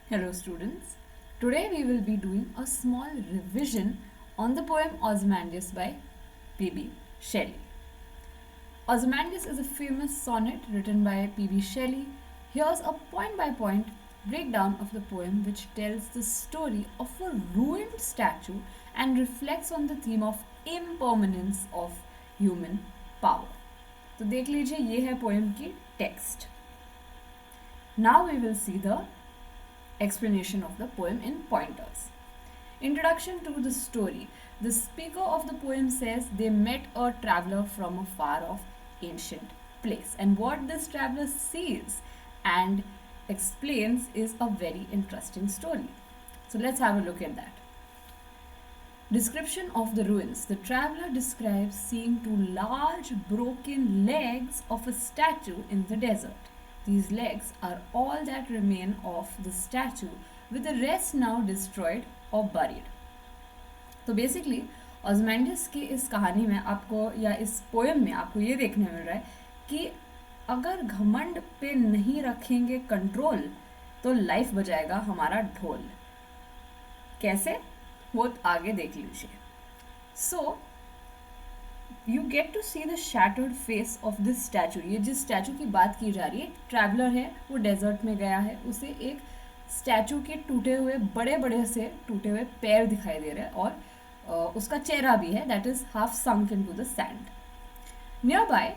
Hello students. Today we will be doing a small revision on the poem Ozymandias by P B Shelley. Ozymandias is a famous sonnet written by P B Shelley. Here's a point by point breakdown of the poem which tells the story of a ruined statue and reflects on the theme of impermanence of human power. तो देख लीजिए ये है poem की text. Now we will see the explanation of the poem in pointers. Introduction to the story. The speaker of the poem says they met a traveler from a far off ancient place, and what this traveler sees and explains is a very interesting story. So let's have a look at that. Description of the ruins. The traveler describes seeing two large broken legs of a statue in the desert. These legs are all that remain of the statue, with the rest now destroyed or buried. तो basically ऑज़मैंडियस की इस कहानी में आपको या इस poem में आपको ये देखने मिल रहा है कि अगर घमंड पे नहीं रखेंगे कंट्रोल तो लाइफ बजाएगा हमारा ढोल. कैसे वो आगे देख लीजिए. So you get to see the shattered face of this statue. ये जिस स्टैचू की बात की जा रही है, ट्रैवलर है, वो डेजर्ट में गया है, उसे एक स्टैचू के टूटे हुए बड़े बड़े से टूटे हुए पैर दिखाई दे रहे हैं और उसका चेहरा भी है, that is half sunk into the sand. Near by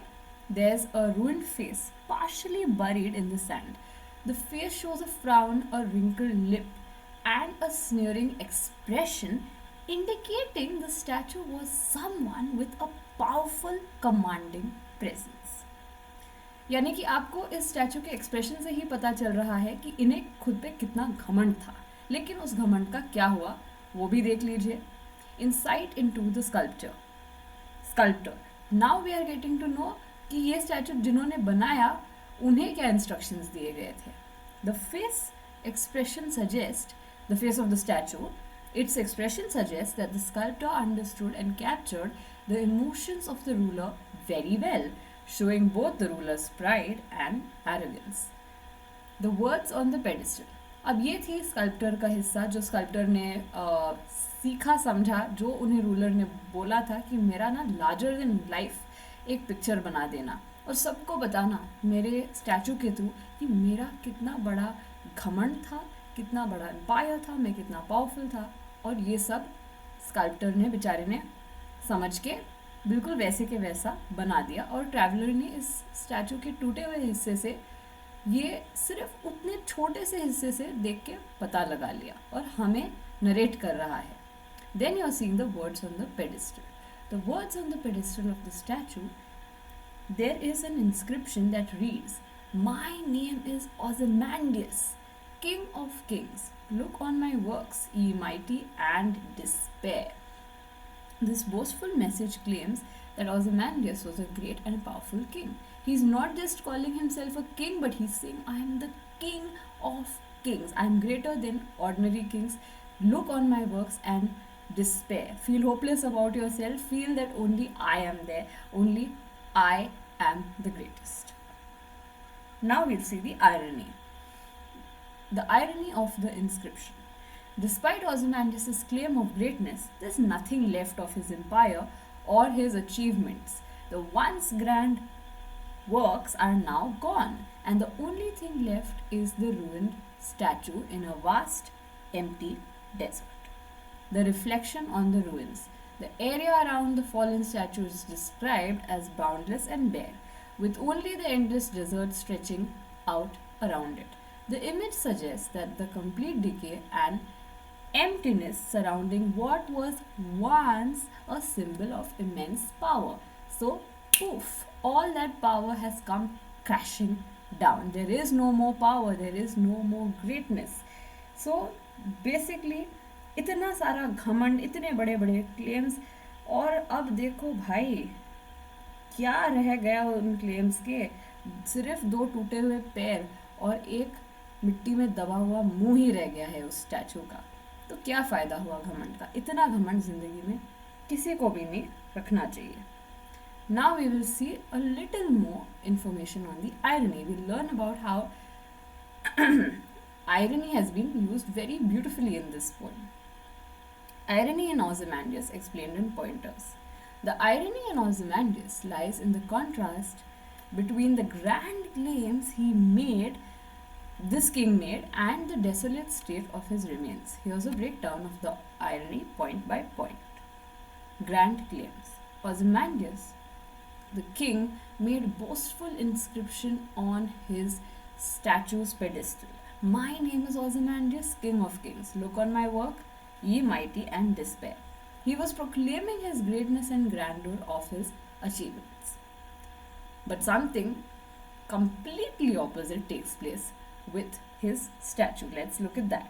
there is a ruined face partially buried in the sand. The face shows a frown, a wrinkled lip, and a sneering expression, indicating the statue was someone with a powerful commanding presence. यानी कि आपको इस statue के expression से ही पता चल रहा है कि इन्हें खुद पे कितना घमंड था, लेकिन उस घमंड का क्या हुआ वो भी देख लीजिए. Insight into the sculptor. Now we are getting to know कि ये स्टैचू जिन्होंने बनाया उन्हें क्या इंस्ट्रक्शंस दिए गए थे. The face expression suggests the face of the statue. Its expression suggests that the sculptor understood and captured the emotions of the ruler very well, showing both the ruler's pride and arrogance. The words on the pedestal. अब ये थी sculptor का हिस्सा जो sculptor ने सीखा समझा, जो उन्हें रूलर ने बोला था कि मेरा ना लार्जर देन लाइफ एक पिक्चर बना देना और सबको बताना मेरे स्टैचू के थ्रू कि मेरा कितना बड़ा घमंड था, कितना बड़ा एम्पायर था, मैं कितना पावरफुल था. और ये सब स्कल्प्टर ने बेचारे ने समझ के बिल्कुल वैसे के वैसा बना दिया. और ट्रैवलर ने इस स्टैचू के टूटे हुए हिस्से से ये सिर्फ उतने छोटे से हिस्से से देख के पता लगा लिया और हमें नरेट कर रहा है. Then you are seeing the words on the pedestal. The words on the pedestal of the statue, there is an inscription that reads, "My name is Ozymandias, King of Kings. Look on my works, ye mighty, and despair." This boastful message claims that Ozymandias was a great and powerful king. He's not just calling himself a king, but he's saying, "I am the king of kings. I am greater than ordinary kings. Look on my works and despair. Feel hopeless about yourself. Feel that only I am there. Only I am the greatest." Now we'll see the irony. The irony of the inscription. Despite Ozymandias' claim of greatness, there's nothing left of his empire or his achievements. The once grand works are now gone, and the only thing left is the ruined statue in a vast, empty desert. The reflection on the ruins. The area around the fallen statue is described as boundless and bare, with only the endless desert stretching out around it. The image suggests that the complete decay and emptiness surrounding what was once a symbol of immense power. So, poof, all that power has come crashing down. There is no more power, there is no more greatness. So, basically, इतना सारा घमंड, इतने बड़े बड़े claims, और अब देखो भाई क्या रह गया उन क्लेम्स के. सिर्फ दो टूटे हुए पैर और एक मिट्टी में दबा हुआ मुंह ही रह गया है उस स्टैचू का. तो क्या फ़ायदा हुआ घमंड का. इतना घमंड ज़िंदगी में किसी को भी नहीं रखना चाहिए. Now we will see a little more information on the irony. We'll learn about how irony has been used very beautifully in this poem. Irony in Ozymandias explained in pointers. The irony in Ozymandias lies in the contrast between the grand claims this king made, and the desolate state of his remains. Here's a breakdown of the irony point by point. Grand claims. Ozymandias, the king, made boastful inscription on his statue's pedestal. My name is Ozymandias, king of kings. Look on my work, ye mighty and despair. He was proclaiming his greatness and grandeur of his achievements. But something completely opposite takes place with his statue. Let's look at that.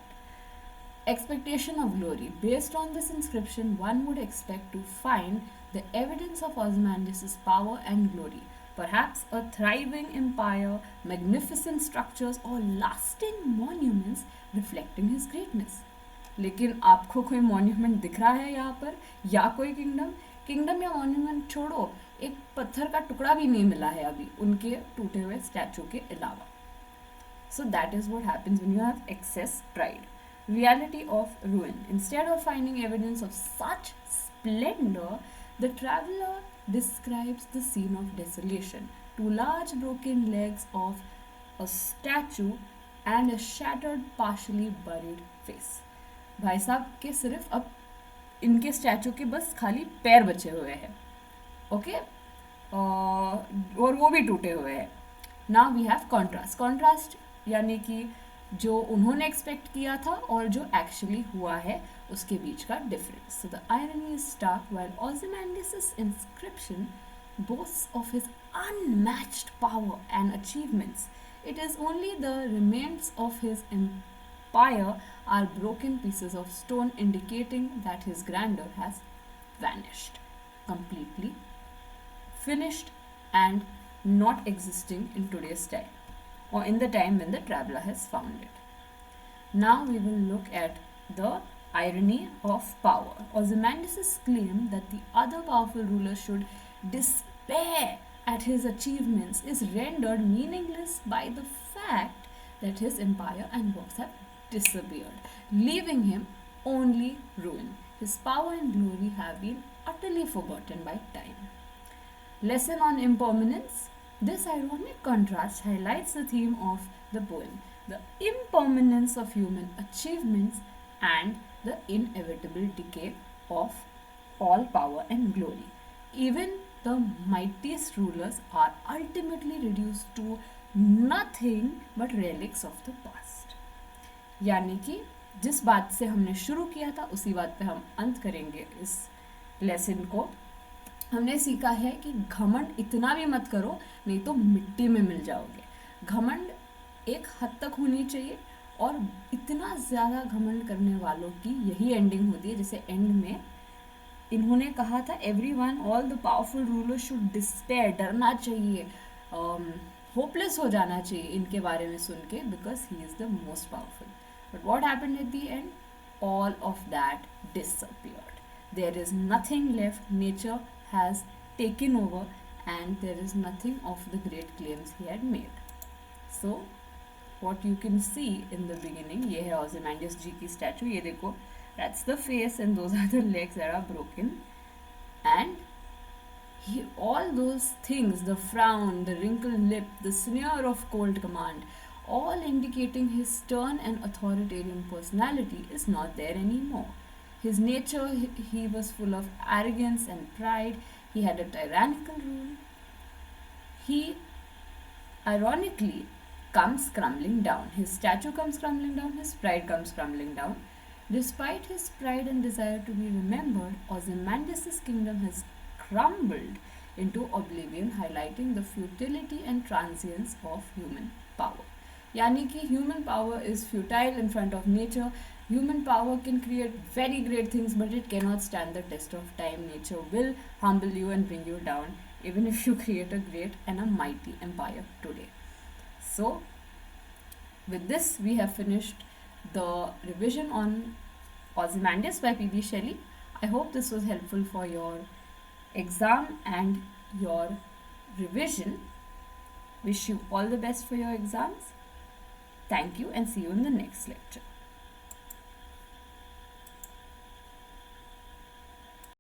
Expectation of glory. Based on this inscription, one would expect to find the evidence of Ozymandias' power and glory. Perhaps a thriving empire, magnificent structures, or lasting monuments reflecting his greatness. लेकिन आपको कोई monument दिख रहा है यहाँ पर, या कोई किंगडम या मॉन्यूमेंट छोड़ो, एक पत्थर का टुकड़ा भी नहीं मिला है अभी उनके टूटे हुए स्टैचू के अलावा. So that is what happens when you have excess pride. Reality of ruin. Instead of finding evidence of such splendor, the traveler describes the scene of desolation. Two large broken legs of a statue and a shattered, partially buried face. भाई साहब के सिर्फ अब इनके statue के बस खाली पैर बचे हुए हैं, ओके, और वो भी टूटे हुए हैं. Now we have contrast. Contrast यानी कि जो उन्होंने एक्सपेक्ट किया था और जो एक्चुअली हुआ है उसके बीच का difference. So the irony is stark while Ozymandias' inscription boasts of his unmatched power and achievements. It is only the remains of his empire are broken pieces of stone, indicating that his grandeur has vanished, completely finished and not existing in today's time, or in the time when the traveler has found it. Now we will look at the irony of power. Ozymandias' claim that the other powerful rulers should despair at his achievements is rendered meaningless by the fact that his empire and works have disappeared, leaving him only ruin. His power and glory have been utterly forgotten by time. Lesson on impermanence. This ironic contrast highlights the theme of the poem, the impermanence of human achievements and the inevitable decay of all power and glory. Even the mightiest rulers are ultimately reduced to nothing but relics of the past. यानी कि जिस बात से हमने शुरू किया था उसी बात पे हम अंत करेंगे इस लेसन को. हमने सीखा है कि घमंड इतना भी मत करो, नहीं तो मिट्टी में मिल जाओगे. घमंड एक हद तक होनी चाहिए, और इतना ज़्यादा घमंड करने वालों की यही एंडिंग होती है. जैसे एंड में इन्होंने कहा था everyone, all the powerful ruler should despair, डरना चाहिए, होपलेस हो जाना चाहिए इनके बारे में सुन के, because he is the most powerful. But what happened at the end? All of that disappeared. There is nothing left. Nature has taken over and there is nothing of the great claims he had made. So what you can see in the beginning, ये है Ozymandias जी की statue, ये देखो, that's the face and those are the legs that are broken, and all those things, the frown, the wrinkled lip, the sneer of cold command, all indicating his stern and authoritarian personality, is not there anymore. His nature, he was full of arrogance and pride. He had a tyrannical rule. He ironically comes crumbling down. His statue comes crumbling down. His pride comes crumbling down. Despite his pride and desire to be remembered, Ozymandias' kingdom has crumbled into oblivion, highlighting the futility and transience of human power. यानी कि human power is futile in front of nature. Human power can create very great things, but it cannot stand the test of time. Nature will humble you and bring you down, even if you create a great and a mighty empire today. So, with this, we have finished the revision on Ozymandias by P B Shelley. I hope this was helpful for your exam and your revision. Wish you all the best for your exams. Thank you and see you in the next lecture.